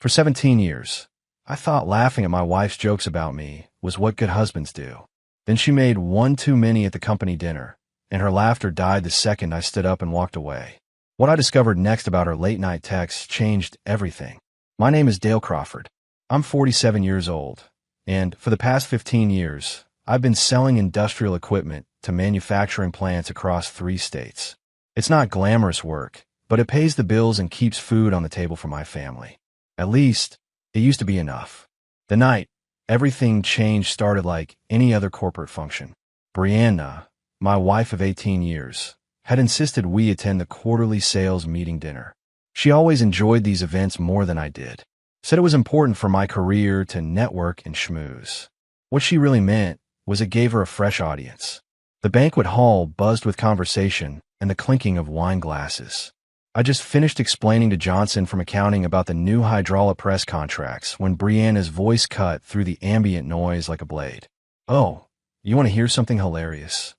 For 17 years, I thought laughing at my wife's jokes about me was what good husbands do. Then she made one too many at the company dinner, and her laughter died the second I stood up and walked away. What I discovered next about her late-night texts changed everything. My name is Dale Crawford. I'm 47 years old, and for the past 15 years, I've been selling industrial equipment to manufacturing plants across 3 states. It's not glamorous work, but it pays the bills and keeps food on the table for my family. At least, it used to be enough. The night everything changed started like any other corporate function. Brianna, my wife of 18 years, had insisted we attend the quarterly sales meeting dinner. She always enjoyed these events more than I did. Said it was important for my career to network and schmooze. What she really meant was it gave her a fresh audience. The banquet hall buzzed with conversation and the clinking of wine glasses. I just finished explaining to Johnson from accounting about the new hydraulic press contracts when Brianna's voice cut through the ambient noise like a blade. "Oh, you want to hear something hilarious?"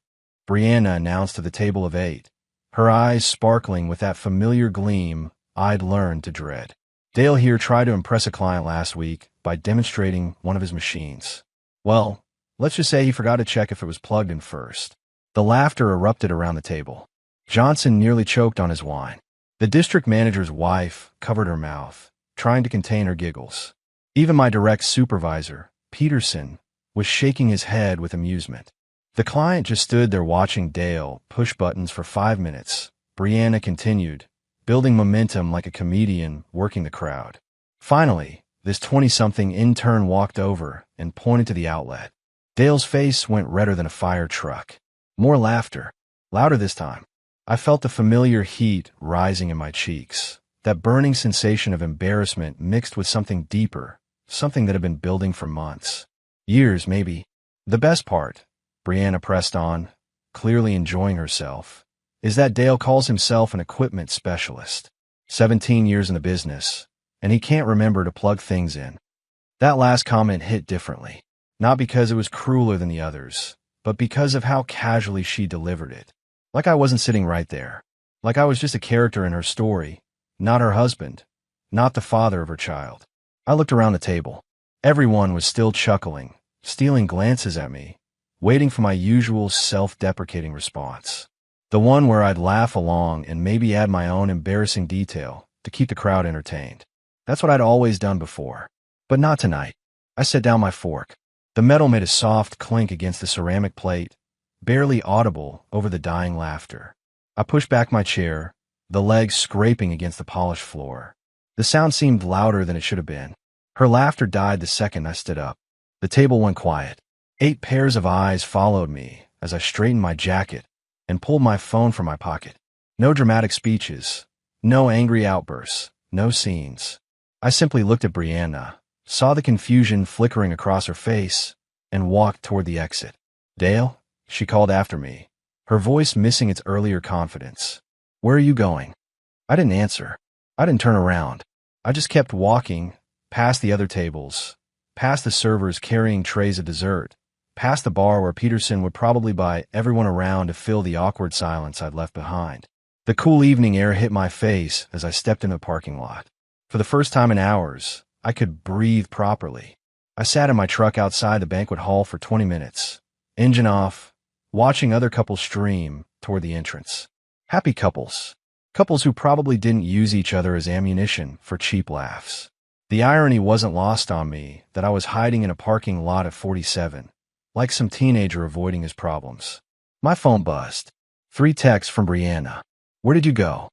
Brianna announced to the table of 8, her eyes sparkling with that familiar gleam I'd learned to dread. "Dale here tried to impress a client last week by demonstrating one of his machines. Well, let's just say he forgot to check if it was plugged in first." The laughter erupted around the table. Johnson nearly choked on his wine. The district manager's wife covered her mouth, trying to contain her giggles. Even my direct supervisor, Peterson, was shaking his head with amusement. The client just stood there watching Dale push buttons for 5 minutes. Brianna continued, building momentum like a comedian working the crowd. Finally, this 20-something intern walked over and pointed to the outlet. Dale's face went redder than a fire truck. More laughter, louder this time. I felt the familiar heat rising in my cheeks, that burning sensation of embarrassment mixed with something deeper, something that had been building for months. Years, maybe. "The best part," Brianna pressed on, clearly enjoying herself, "is that Dale calls himself an equipment specialist. 17 years in the business, and he can't remember to plug things in." That last comment hit differently, not because it was crueler than the others, but because of how casually she delivered it. Like I wasn't sitting right there. Like I was just a character in her story, not her husband, not the father of her child. I looked around the table. Everyone was still chuckling, stealing glances at me, waiting for my usual self-deprecating response. The one where I'd laugh along and maybe add my own embarrassing detail to keep the crowd entertained. That's what I'd always done before. But not tonight. I set down my fork. The metal made a soft clink against the ceramic plate, barely audible over the dying laughter. I pushed back my chair, the legs scraping against the polished floor. The sound seemed louder than it should have been. Her laughter died the second I stood up. The table went quiet. 8 pairs of eyes followed me as I straightened my jacket and pulled my phone from my pocket. No dramatic speeches, no angry outbursts, no scenes. I simply looked at Brianna, saw the confusion flickering across her face, and walked toward the exit. "Dale?" she called after me, her voice missing its earlier confidence. "Where are you going?" I didn't answer. I didn't turn around. I just kept walking, past the other tables, past the servers carrying trays of dessert, past the bar where Peterson would probably buy everyone around to fill the awkward silence I'd left behind. The cool evening air hit my face as I stepped into the parking lot. For the first time in hours, I could breathe properly. I sat in my truck outside the banquet hall for 20 minutes, engine off, watching other couples stream toward the entrance. Happy couples. Couples who probably didn't use each other as ammunition for cheap laughs. The irony wasn't lost on me that I was hiding in a parking lot at 47, like some teenager avoiding his problems. My phone buzzed. 3 texts from Brianna. "Where did you go?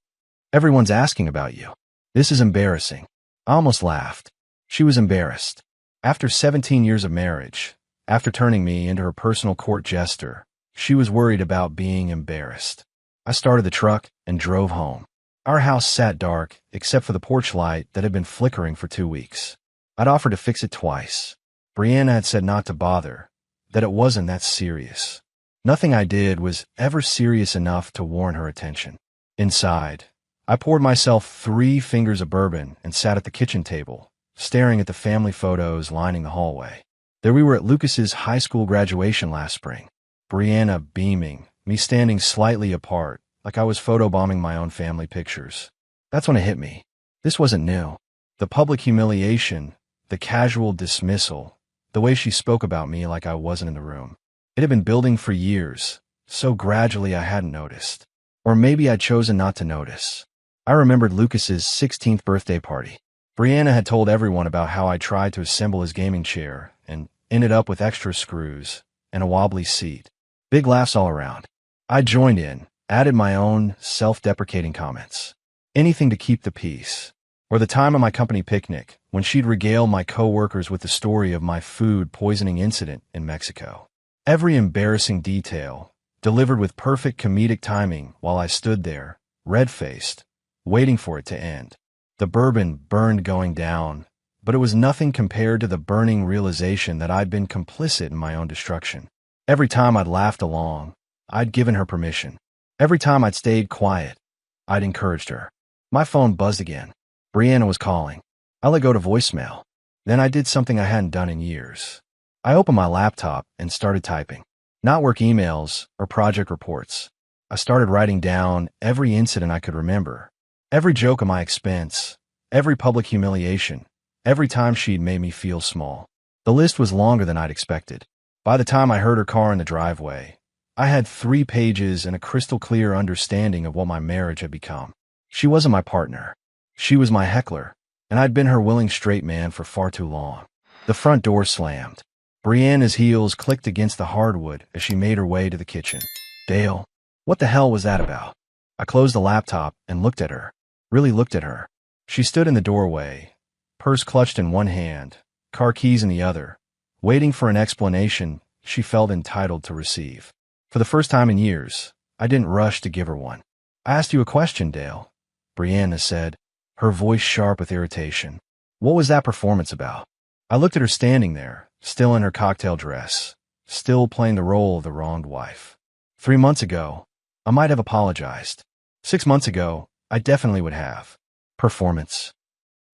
Everyone's asking about you. This is embarrassing." I almost laughed. She was embarrassed. After 17 years of marriage, after turning me into her personal court jester, she was worried about being embarrassed. I started the truck and drove home. Our house sat dark, except for the porch light that had been flickering for 2 weeks. I'd offered to fix it twice. Brianna had said not to bother, that it wasn't that serious. Nothing I did was ever serious enough to warrant her attention. Inside, I poured myself 3 fingers of bourbon and sat at the kitchen table, staring at the family photos lining the hallway. There we were at Lucas's high school graduation last spring. Brianna beaming, me standing slightly apart, like I was photobombing my own family pictures. That's when it hit me. This wasn't new. The public humiliation, the casual dismissal, the way she spoke about me like I wasn't in the room. It had been building for years, so gradually I hadn't noticed. Or maybe I'd chosen not to notice. I remembered Lucas's 16th birthday party. Brianna had told everyone about how I tried to assemble his gaming chair and ended up with extra screws and a wobbly seat. Big laughs all around. I joined in, added my own self-deprecating comments. Anything to keep the peace. Or the time of my company picnic, when she'd regale my co-workers with the story of my food poisoning incident in Mexico. Every embarrassing detail, delivered with perfect comedic timing while I stood there, red-faced, waiting for it to end. The bourbon burned going down, but it was nothing compared to the burning realization that I'd been complicit in my own destruction. Every time I'd laughed along, I'd given her permission. Every time I'd stayed quiet, I'd encouraged her. My phone buzzed again. Brianna was calling. I let go to voicemail. Then I did something I hadn't done in years. I opened my laptop and started typing. Not work emails or project reports. I started writing down every incident I could remember. Every joke at my expense. Every public humiliation. Every time she'd made me feel small. The list was longer than I'd expected. By the time I heard her car in the driveway, I had 3 pages and a crystal clear understanding of what my marriage had become. She wasn't my partner. She was my heckler, and I'd been her willing straight man for far too long. The front door slammed. Brianna's heels clicked against the hardwood as she made her way to the kitchen. Dale, what the hell was that about? I closed the laptop and looked at her. Really looked at her. She stood in the doorway, purse clutched in one hand, car keys in the other, waiting for an explanation she felt entitled to receive. For the first time in years, I didn't rush to give her one. I asked you a question, Dale, Brianna said, her voice sharp with irritation. What was that performance about? I looked at her standing there, still in her cocktail dress, still playing the role of the wronged wife. 3 months ago, I might have apologized. 6 months ago, I definitely would have. Performance.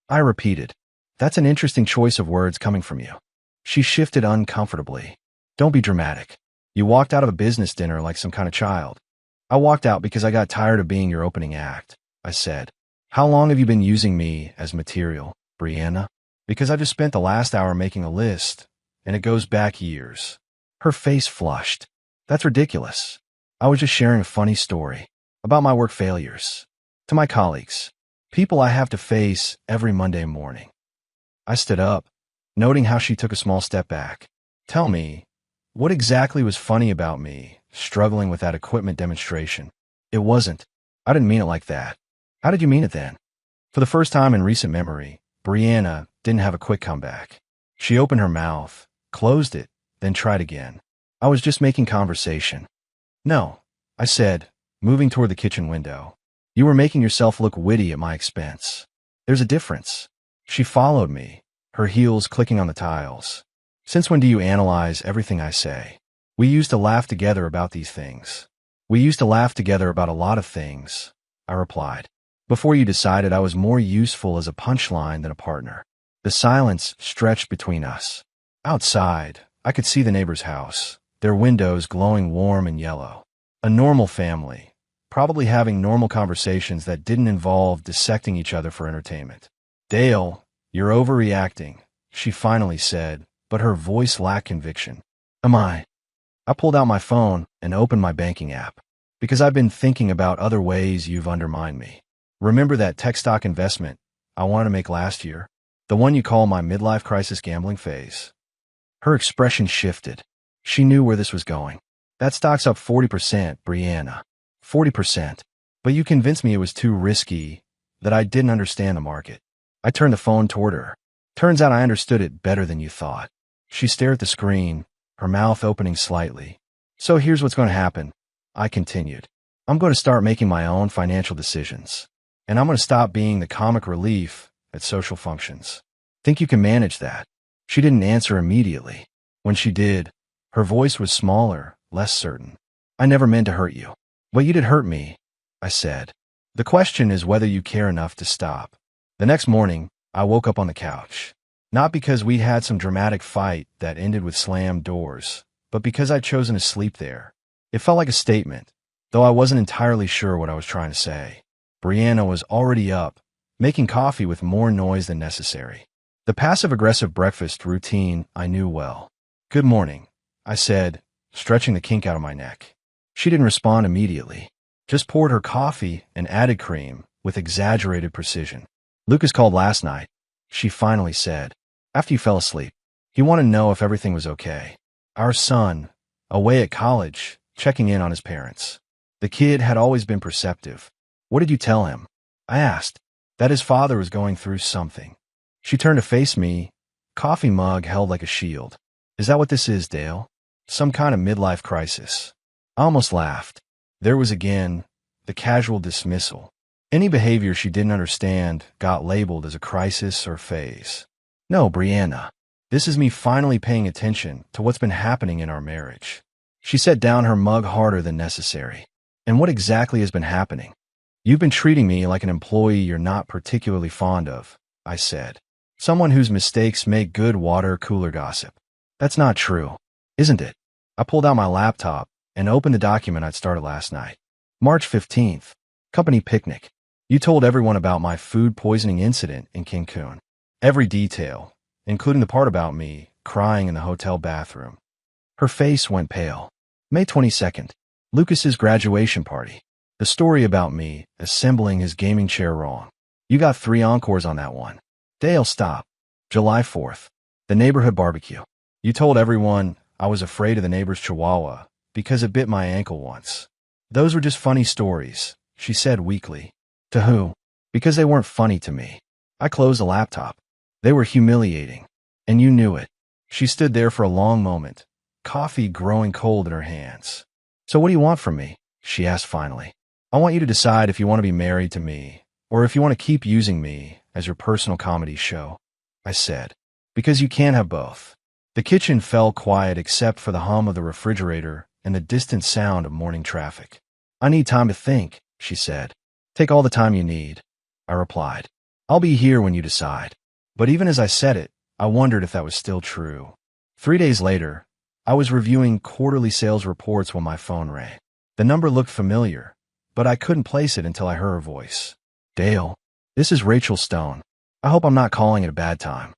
I repeated. That's an interesting choice of words coming from you. She shifted uncomfortably. Don't be dramatic. You walked out of a business dinner like some kind of child. I walked out because I got tired of being your opening act, I said. How long have you been using me as material, Brianna? Because I just spent the last hour making a list, and it goes back years. Her face flushed. That's ridiculous. I was just sharing a funny story about my work failures. To my colleagues, people I have to face every Monday morning. I stood up, noting how she took a small step back. Tell me, what exactly was funny about me struggling with that equipment demonstration? It wasn't. I didn't mean it like that. How did you mean it then? For the first time in recent memory, Brianna didn't have a quick comeback. She opened her mouth, closed it, then tried again. I was just making conversation. No, I said, moving toward the kitchen window. You were making yourself look witty at my expense. There's a difference. She followed me, her heels clicking on the tiles. Since when do you analyze everything I say? We used to laugh together about these things. We used to laugh together about a lot of things, I replied. Before you decided I was more useful as a punchline than a partner. The silence stretched between us. Outside, I could see the neighbor's house, their windows glowing warm and yellow. A normal family, probably having normal conversations that didn't involve dissecting each other for entertainment. Dale, you're overreacting, she finally said, but her voice lacked conviction. Am I? I pulled out my phone and opened my banking app. Because I've been thinking about other ways you've undermined me. Remember that tech stock investment I wanted to make last year? The one you call my midlife crisis gambling phase? Her expression shifted. She knew where this was going. That stock's up 40%, Brianna. 40%. But you convinced me it was too risky, that I didn't understand the market. I turned the phone toward her. Turns out I understood it better than you thought. She stared at the screen, her mouth opening slightly. So here's what's going to happen, I continued. I'm going to start making my own financial decisions. And I'm going to stop being the comic relief at social functions. Think you can manage that? She didn't answer immediately. When she did, her voice was smaller, less certain. I never meant to hurt you. But you did hurt me, I said. The question is whether you care enough to stop. The next morning, I woke up on the couch. Not because we'd had some dramatic fight that ended with slammed doors, but because I'd chosen to sleep there. It felt like a statement, though I wasn't entirely sure what I was trying to say. Brianna was already up, making coffee with more noise than necessary. The passive-aggressive breakfast routine I knew well. "Good morning," I said, stretching the kink out of my neck. She didn't respond immediately, just poured her coffee and added cream with exaggerated precision. "Lucas called last night," she finally said, "after you fell asleep. He wanted to know if everything was okay. Our son, away at college, checking in on his parents. The kid had always been perceptive." "What did you tell him?" I asked. "That his father was going through something." She turned to face me, coffee mug held like a shield. "Is that what this is, Dale? Some kind of midlife crisis?" I almost laughed. There was again the casual dismissal. Any behavior she didn't understand got labeled as a crisis or phase. "No, Brianna. This is me finally paying attention to what's been happening in our marriage." She set down her mug harder than necessary. "And what exactly has been happening?" "You've been treating me like an employee you're not particularly fond of," I said. "Someone whose mistakes make good water cooler gossip." "That's not true, isn't it?" I pulled out my laptop and opened the document I'd started last night. "March 15th, company picnic. You told everyone about my food poisoning incident in Cancun. Every detail, including the part about me crying in the hotel bathroom." Her face went pale. "May 22nd, Lucas's graduation party. The story about me assembling his gaming chair wrong. You got 3 encores on that one." "Dale, stop." "July 4th, the neighborhood barbecue. You told everyone I was afraid of the neighbor's chihuahua because it bit my ankle once." "Those were just funny stories," she said weakly. "To who?" "Because they weren't funny to me." I closed the laptop. "They were humiliating. And you knew it." She stood there for a long moment, coffee growing cold in her hands. "So what do you want from me?" she asked finally. "I want you to decide if you want to be married to me, or if you want to keep using me as your personal comedy show," I said. "Because you can't have both." The kitchen fell quiet except for the hum of the refrigerator and the distant sound of morning traffic. "I need time to think," she said. "Take all the time you need," I replied. "I'll be here when you decide." But even as I said it, I wondered if that was still true. 3 days later, I was reviewing quarterly sales reports when my phone rang. The number looked familiar, but I couldn't place it until I heard her voice. "Dale, this is Rachel Stone. I hope I'm not calling at a bad time."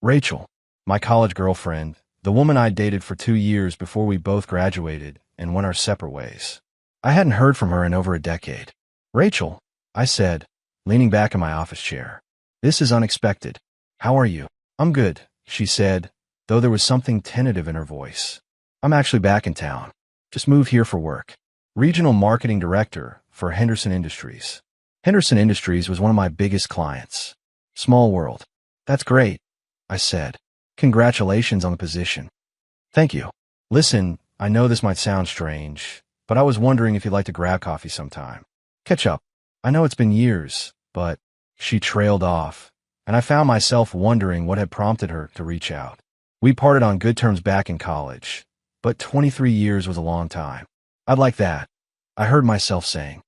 Rachel, my college girlfriend, the woman I dated for 2 years before we both graduated and went our separate ways. I hadn't heard from her in over a decade. "Rachel," I said, leaning back in my office chair. "This is unexpected. How are you?" "I'm good," she said, though there was something tentative in her voice. "I'm actually back in town. Just moved here for work. Regional Marketing Director for Henderson Industries." Henderson Industries was one of my biggest clients. Small world. "That's great," I said. "Congratulations on the position." "Thank you. Listen, I know this might sound strange, but I was wondering if you'd like to grab coffee sometime. Catch up. I know it's been years, but..." She trailed off, and I found myself wondering what had prompted her to reach out. We parted on good terms back in college, but 23 years was a long time. "I'd like that," I heard myself saying.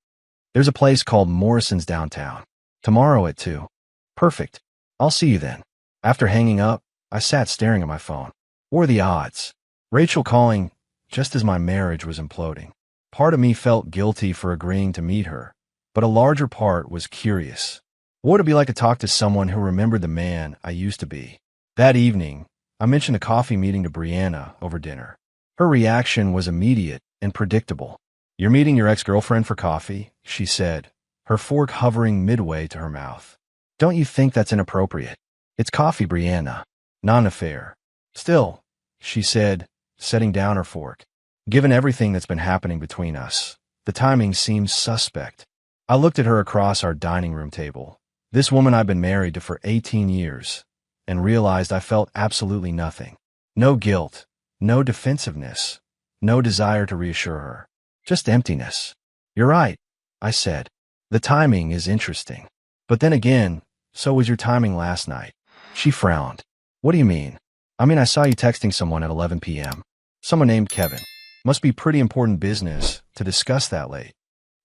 "There's a place called Morrison's downtown. Tomorrow at 2. "Perfect. I'll see you then." After hanging up, I sat staring at my phone. What were the odds? Rachel calling just as my marriage was imploding. Part of me felt guilty for agreeing to meet her, but a larger part was curious. What would it be like to talk to someone who remembered the man I used to be? That evening, I mentioned a coffee meeting to Brianna over dinner. Her reaction was immediate and predictable. "You're meeting your ex-girlfriend for coffee?" she said, her fork hovering midway to her mouth. "Don't you think that's inappropriate?" "It's coffee, Brianna. Not an affair." "Still," she said, setting down her fork. "Given everything that's been happening between us, the timing seems suspect." I looked at her across our dining room table, this woman I'd been married to for 18 years, and realized I felt absolutely nothing. No guilt, no defensiveness, no desire to reassure her. Just emptiness. "You're right," I said. "The timing is interesting. But then again, so was your timing last night." She frowned. "What do you mean?" "I mean, I saw you texting someone at 11 p.m. Someone named Kevin. Must be pretty important business to discuss that late."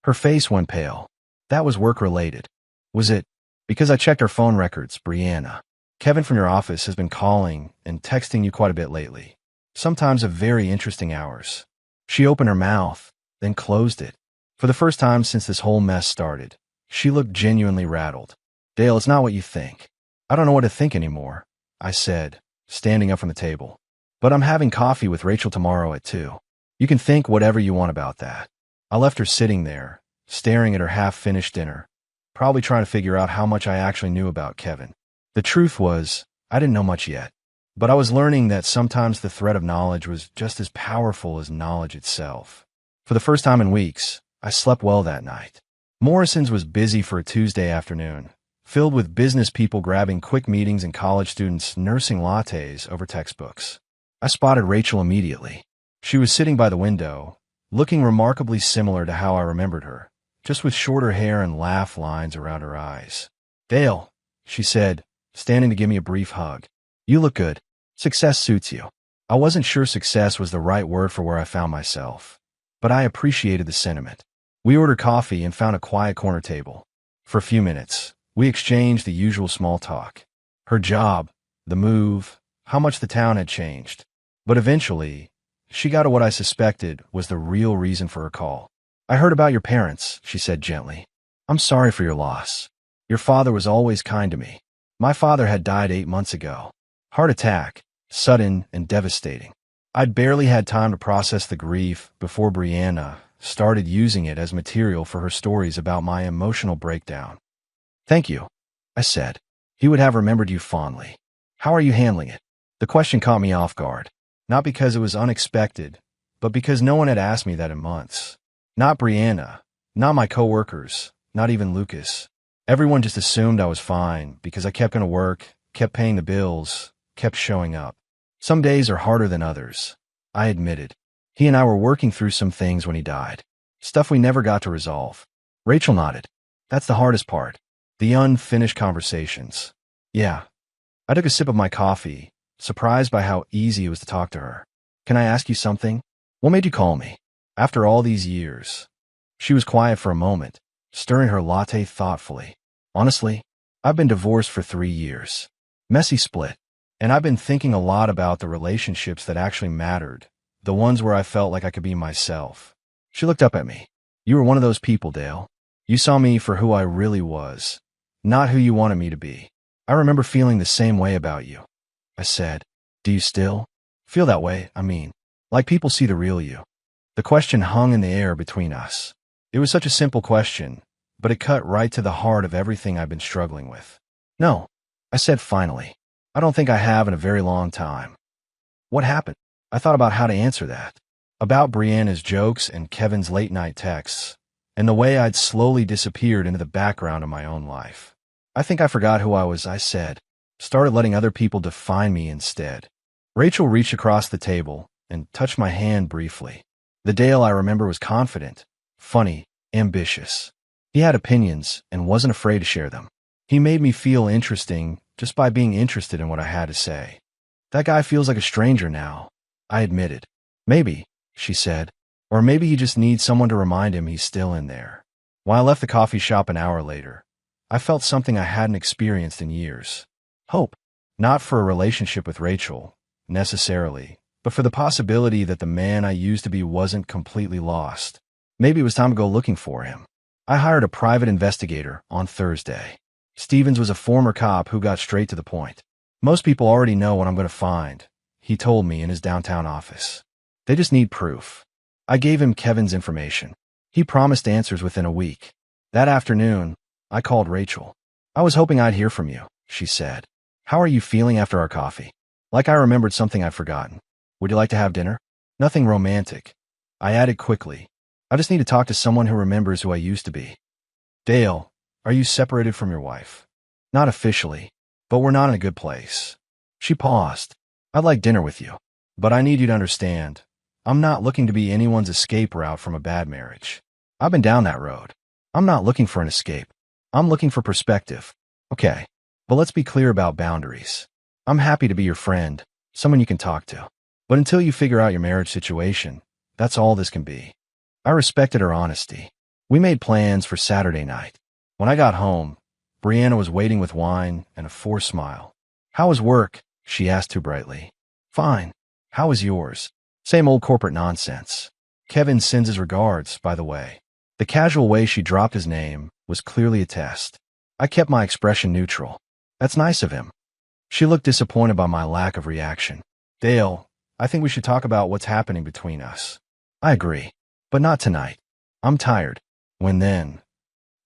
Her face went pale. "That was work-related." "Was it?" "Because I checked our phone records, Brianna. Kevin from your office has been calling and texting you quite a bit lately. Sometimes at very interesting hours." She opened her mouth, then closed it. For the first time since this whole mess started, she looked genuinely rattled. Dale, it's not what you think. I don't know what to think anymore, I said, standing up from the table. But I'm having coffee with Rachel tomorrow at 2. You can think whatever you want about that. I left her sitting there, staring at her half-finished dinner, probably trying to figure out how much I actually knew about Kevin. The truth was, I didn't know much yet. But I was learning that sometimes the thread of knowledge was just as powerful as knowledge itself. For the first time in weeks, I slept well that night. Morrison's was busy for a Tuesday afternoon, filled with business people grabbing quick meetings and college students nursing lattes over textbooks. I spotted Rachel immediately. She was sitting by the window, looking remarkably similar to how I remembered her, just with shorter hair and laugh lines around her eyes. Dale, she said, standing to give me a brief hug. You look good. Success suits you. I wasn't sure success was the right word for where I found myself, but I appreciated the sentiment. We ordered coffee and found a quiet corner table. For a few minutes, we exchanged the usual small talk. Her job, the move, how much the town had changed. But eventually, she got to what I suspected was the real reason for her call. I heard about your parents, she said gently. I'm sorry for your loss. Your father was always kind to me. My father had died 8 months ago. Heart attack, sudden and devastating. I'd barely had time to process the grief before Brianna started using it as material for her stories about my emotional breakdown. Thank you, I said. He would have remembered you fondly. How are you handling it? The question caught me off guard. Not because it was unexpected, but because no one had asked me that in months. Not Brianna, not my coworkers, not even Lucas. Everyone just assumed I was fine because I kept going to work, kept paying the bills, kept showing up. Some days are harder than others, I admitted. He and I were working through some things when he died. Stuff we never got to resolve. Rachel nodded. That's the hardest part. The unfinished conversations. Yeah. I took a sip of my coffee, surprised by how easy it was to talk to her. Can I ask you something? What made you call me? After all these years. She was quiet for a moment, stirring her latte thoughtfully. Honestly, I've been divorced for 3 years. Messy split. And I've been thinking a lot about the relationships that actually mattered, the ones where I felt like I could be myself. She looked up at me. You were one of those people, Dale. You saw me for who I really was, not who you wanted me to be. I remember feeling the same way about you. I said, do you still feel that way? I mean, like people see the real you. The question hung in the air between us. It was such a simple question, but it cut right to the heart of everything I've been struggling with. No, I said finally. I don't think I have in a very long time. What happened? I thought about how to answer that. About Brianna's jokes and Kevin's late-night texts, and the way I'd slowly disappeared into the background of my own life. I think I forgot who I was, I said. Started letting other people define me instead. Rachel reached across the table and touched my hand briefly. The Dale I remember was confident, funny, ambitious. He had opinions and wasn't afraid to share them. He made me feel interesting just by being interested in what I had to say. That guy feels like a stranger now, I admitted. Maybe, she said, or maybe he just needs someone to remind him he's still in there. When I left the coffee shop an hour later, I felt something I hadn't experienced in years. Hope, not for a relationship with Rachel, necessarily, but for the possibility that the man I used to be wasn't completely lost. Maybe it was time to go looking for him. I hired a private investigator on Thursday. Stevens was a former cop who got straight to the point. Most people already know what I'm going to find, he told me in his downtown office. They just need proof. I gave him Kevin's information. He promised answers within a week. That afternoon, I called Rachel. I was hoping I'd hear from you, she said. How are you feeling after our coffee? Like I remembered something I'd forgotten. Would you like to have dinner? Nothing romantic. I added quickly. I just need to talk to someone who remembers who I used to be. Dale, are you separated from your wife? Not officially, but we're not in a good place. She paused. I'd like dinner with you, but I need you to understand. I'm not looking to be anyone's escape route from a bad marriage. I've been down that road. I'm not looking for an escape. I'm looking for perspective. Okay, but let's be clear about boundaries. I'm happy to be your friend, someone you can talk to. But until you figure out your marriage situation, that's all this can be. I respected her honesty. We made plans for Saturday night. When I got home, Brianna was waiting with wine and a forced smile. How was work? She asked too brightly. Fine. How was yours? Same old corporate nonsense. Kevin sends his regards, by the way. The casual way she dropped his name was clearly a test. I kept my expression neutral. That's nice of him. She looked disappointed by my lack of reaction. Dale, I think we should talk about what's happening between us. I agree. But not tonight. I'm tired. When then?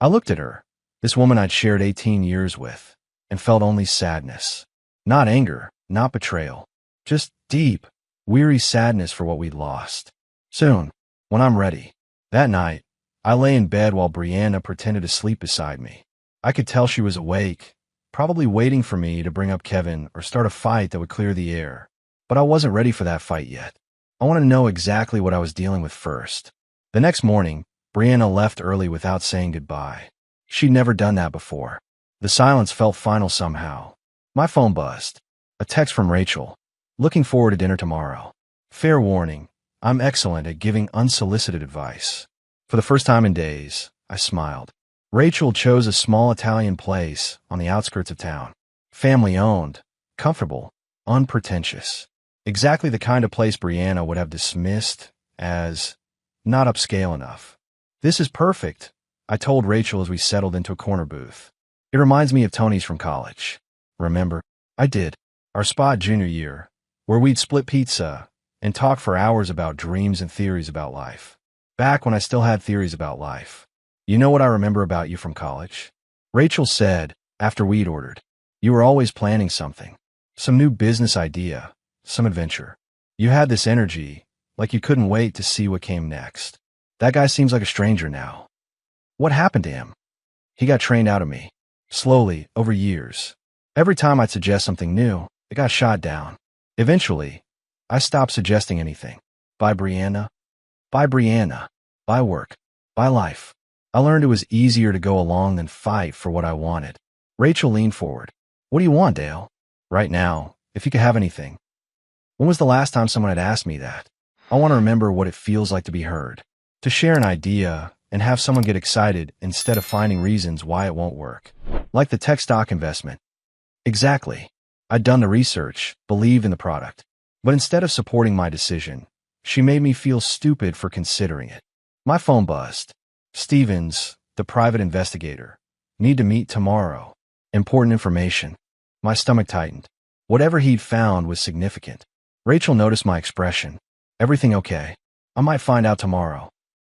I looked at her, this woman I'd shared 18 years with, and felt only sadness. Not anger, not betrayal. Just deep, weary sadness for what we'd lost. Soon, when I'm ready. That night, I lay in bed while Brianna pretended to sleep beside me. I could tell she was awake, probably waiting for me to bring up Kevin or start a fight that would clear the air. But I wasn't ready for that fight yet. I wanted to know exactly what I was dealing with first. The next morning, Brianna left early without saying goodbye. She'd never done that before. The silence felt final somehow. My phone buzzed. A text from Rachel. Looking forward to dinner tomorrow. Fair warning, I'm excellent at giving unsolicited advice. For the first time in days, I smiled. Rachel chose a small Italian place on the outskirts of town. Family-owned, comfortable, unpretentious. Exactly the kind of place Brianna would have dismissed as not upscale enough. This is perfect, I told Rachel as we settled into a corner booth. It reminds me of Tony's from college. Remember? I did. Our spot junior year, where we'd split pizza and talk for hours about dreams and theories about life. Back when I still had theories about life. You know what I remember about you from college? Rachel said, after we'd ordered. You were always planning something. Some new business idea. Some adventure. You had this energy, like you couldn't wait to see what came next. That guy seems like a stranger now. What happened to him? He got trained out of me. Slowly, over years. Every time I'd suggest something new, it got shot down. Eventually, I stopped suggesting anything. By Brianna. By Brianna. By work. By life. I learned it was easier to go along than fight for what I wanted. Rachel leaned forward. What do you want, Dale? Right now, if you could have anything. When was the last time someone had asked me that? I want to remember what it feels like to be heard. To share an idea and have someone get excited instead of finding reasons why it won't work. Like the tech stock investment. Exactly. I'd done the research, believed in the product. But instead of supporting my decision, she made me feel stupid for considering it. My phone buzzed. Stevens, the private investigator. Need to meet tomorrow. Important information. My stomach tightened. Whatever he'd found was significant. Rachel noticed my expression. Everything okay? I might find out tomorrow.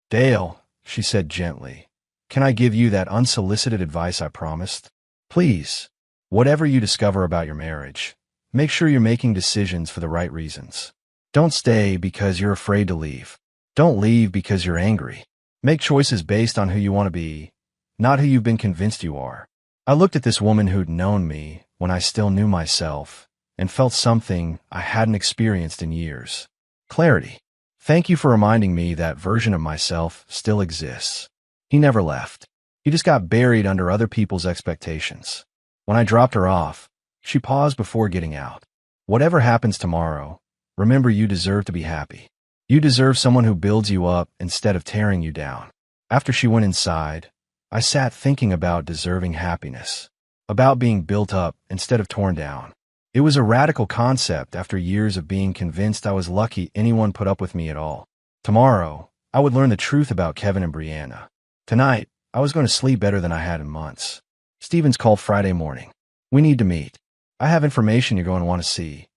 Dale, she said gently, can I give you that unsolicited advice I promised? Please, whatever you discover about your marriage, make sure you're making decisions for the right reasons. Don't stay because you're afraid to leave. Don't leave because you're angry. Make choices based on who you want to be, not who you've been convinced you are. I looked at this woman who'd known me when I still knew myself and felt something I hadn't experienced in years. Clarity. Thank you for reminding me that version of myself still exists. He never left. He just got buried under other people's expectations. When I dropped her off, she paused before getting out. Whatever happens tomorrow, remember you deserve to be happy. You deserve someone who builds you up instead of tearing you down. After she went inside, I sat thinking about deserving happiness, about being built up instead of torn down. It was a radical concept after years of being convinced I was lucky anyone put up with me at all. Tomorrow, I would learn the truth about Kevin and Brianna. Tonight, I was going to sleep better than I had in months. Stevens called Friday morning. We need to meet. I have information you're going to want to see.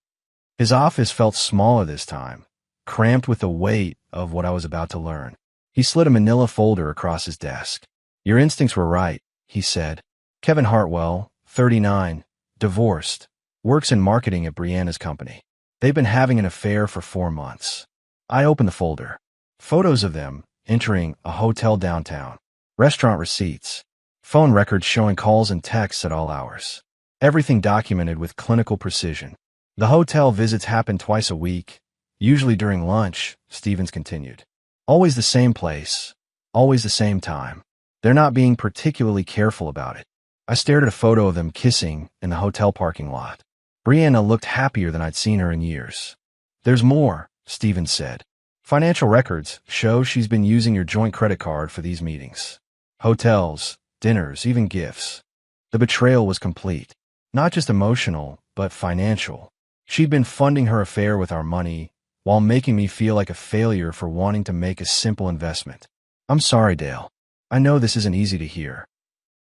His office felt smaller this time, cramped with the weight of what I was about to learn. He slid a manila folder across his desk. Your instincts were right, he said. Kevin Hartwell, 39, divorced, works in marketing at Brianna's company. They've been having an affair for 4 months. I opened the folder. Photos of them entering a hotel downtown. Restaurant receipts. Phone records showing calls and texts at all hours. Everything documented with clinical precision. The hotel visits happen twice a week, usually during lunch, Stevens continued. Always the same place, always the same time. They're not being particularly careful about it. I stared at a photo of them kissing in the hotel parking lot. Brianna looked happier than I'd seen her in years. There's more, Stevens said. Financial records show she's been using your joint credit card for these meetings. Hotels, dinners, even gifts. The betrayal was complete. Not just emotional, but financial. She'd been funding her affair with our money while making me feel like a failure for wanting to make a simple investment. I'm sorry, Dale. I know this isn't easy to hear.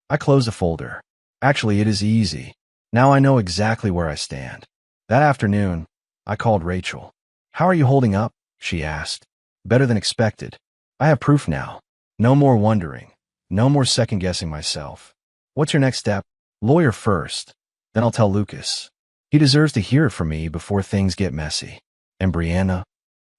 I closed the folder. Actually, it is easy. Now I know exactly where I stand. That afternoon, I called Rachel. How are you holding up? She asked. Better than expected. I have proof now. No more wondering. No more second-guessing myself. What's your next step? Lawyer first. Then I'll tell Lucas. He deserves to hear it from me before things get messy. And Brianna?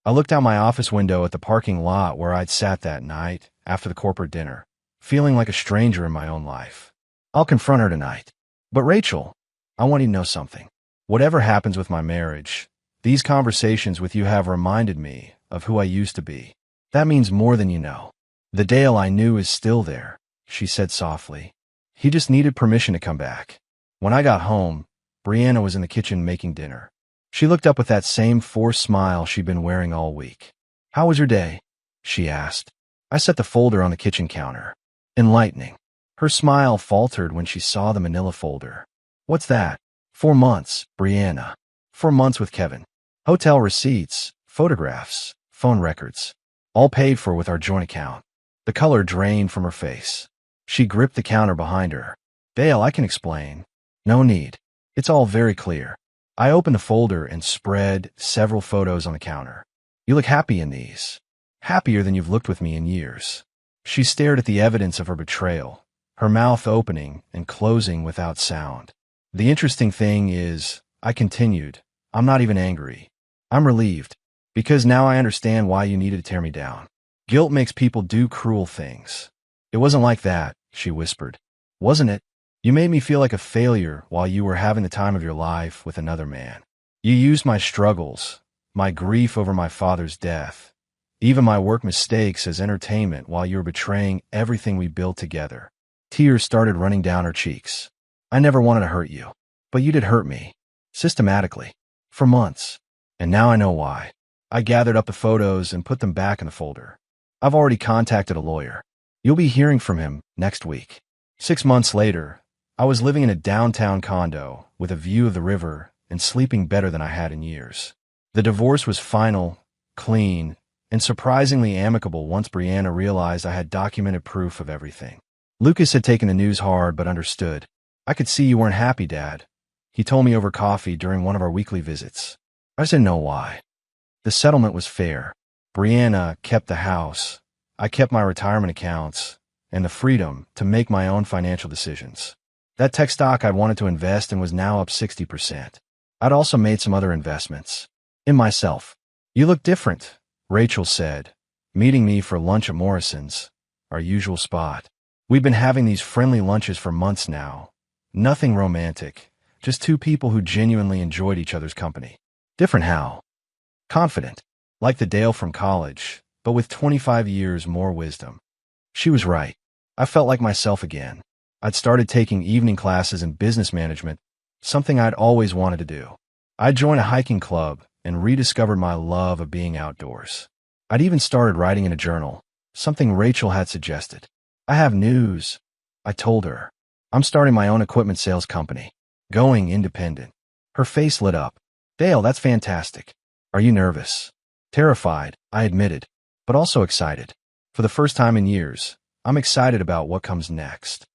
I looked out my office window at the parking lot where I'd sat that night after the corporate dinner, feeling like a stranger in my own life. I'll confront her tonight. But Rachel, I want you to know something. Whatever happens with my marriage, these conversations with you have reminded me of who I used to be. That means more than you know. The Dale I knew is still there, she said softly. He just needed permission to come back. When I got home, Brianna was in the kitchen making dinner. She looked up with that same forced smile she'd been wearing all week. How was your day? She asked. I set the folder on the kitchen counter. Enlightening. Her smile faltered when she saw the manila folder. What's that? 4 months, Brianna. 4 months with Kevin. Hotel receipts, photographs, phone records. All paid for with our joint account. The color drained from her face. She gripped the counter behind her. Dale, I can explain. No need. It's all very clear. I opened the folder and spread several photos on the counter. You look happy in these. Happier than you've looked with me in years. She stared at the evidence of her betrayal, her mouth opening and closing without sound. The interesting thing is, I continued, I'm not even angry. I'm relieved, because now I understand why you needed to tear me down. Guilt makes people do cruel things. It wasn't like that, she whispered. Wasn't it? You made me feel like a failure while you were having the time of your life with another man. You used my struggles, my grief over my father's death, even my work mistakes as entertainment while you were betraying everything we built together. Tears started running down her cheeks. I never wanted to hurt you, but you did hurt me. Systematically. For months. And now I know why. I gathered up the photos and put them back in the folder. I've already contacted a lawyer. You'll be hearing from him next week. 6 months later, I was living in a downtown condo with a view of the river and sleeping better than I had in years. The divorce was final, clean, and surprisingly amicable once Brianna realized I had documented proof of everything. Lucas had taken the news hard but understood. I could see you weren't happy, Dad. He told me over coffee during one of our weekly visits. I just didn't know why. The settlement was fair. Brianna kept the house. I kept my retirement accounts and the freedom to make my own financial decisions. That tech stock I'd wanted to invest in was now up 60%. I'd also made some other investments. In myself. You look different, Rachel said, meeting me for lunch at Morrison's, our usual spot. We'd been having these friendly lunches for months now. Nothing romantic, just two people who genuinely enjoyed each other's company. Different how? Confident, like the Dale from college, but with 25 years more wisdom. She was right. I felt like myself again. I'd started taking evening classes in business management, something I'd always wanted to do. I'd joined a hiking club and rediscovered my love of being outdoors. I'd even started writing in a journal, something Rachel had suggested. I have news, I told her. I'm starting my own equipment sales company. Going independent. Her face lit up. Dale, that's fantastic. Are you nervous? Terrified, I admitted, but also excited. For the first time in years, I'm excited about what comes next.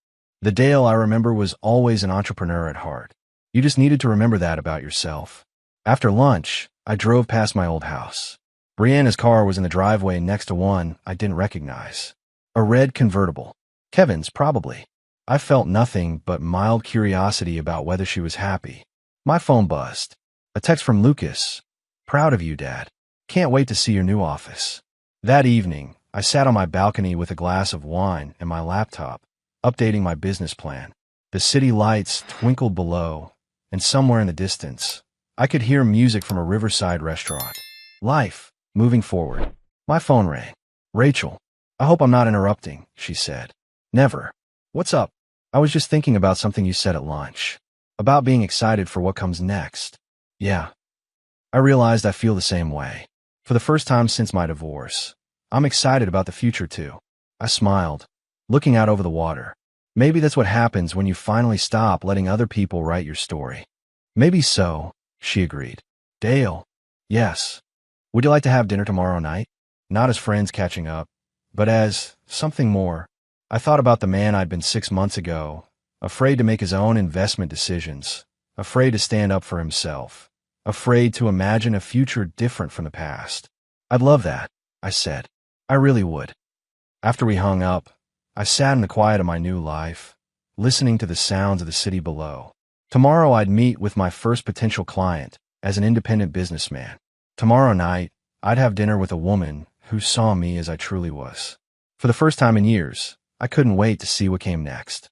The Dale I remember was always an entrepreneur at heart. You just needed to remember that about yourself. After lunch, I drove past my old house. Brianna's car was in the driveway next to one I didn't recognize. A red convertible. Kevin's, probably. I felt nothing but mild curiosity about whether she was happy. My phone buzzed. A text from Lucas. Proud of you, Dad. Can't wait to see your new office. That evening, I sat on my balcony with a glass of wine and my laptop, updating my business plan. The city lights twinkled below, and somewhere in the distance, I could hear music from a riverside restaurant. Life, moving forward. My phone rang. Rachel, I hope I'm not interrupting, she said. Never. What's up? I was just thinking about something you said at lunch. About being excited for what comes next. Yeah. I realized I feel the same way. For the first time since my divorce, I'm excited about the future too. I smiled, looking out over the water. Maybe that's what happens when you finally stop letting other people write your story. Maybe so, she agreed. Dale. Yes. Would you like to have dinner tomorrow night? Not as friends catching up, but as something more. I thought about the man I'd been 6 months ago, afraid to make his own investment decisions, afraid to stand up for himself, afraid to imagine a future different from the past. I'd love that, I said. I really would. After we hung up, I sat in the quiet of my new life, listening to the sounds of the city below. Tomorrow I'd meet with my first potential client as an independent businessman. Tomorrow night, I'd have dinner with a woman who saw me as I truly was. For the first time in years, I couldn't wait to see what came next.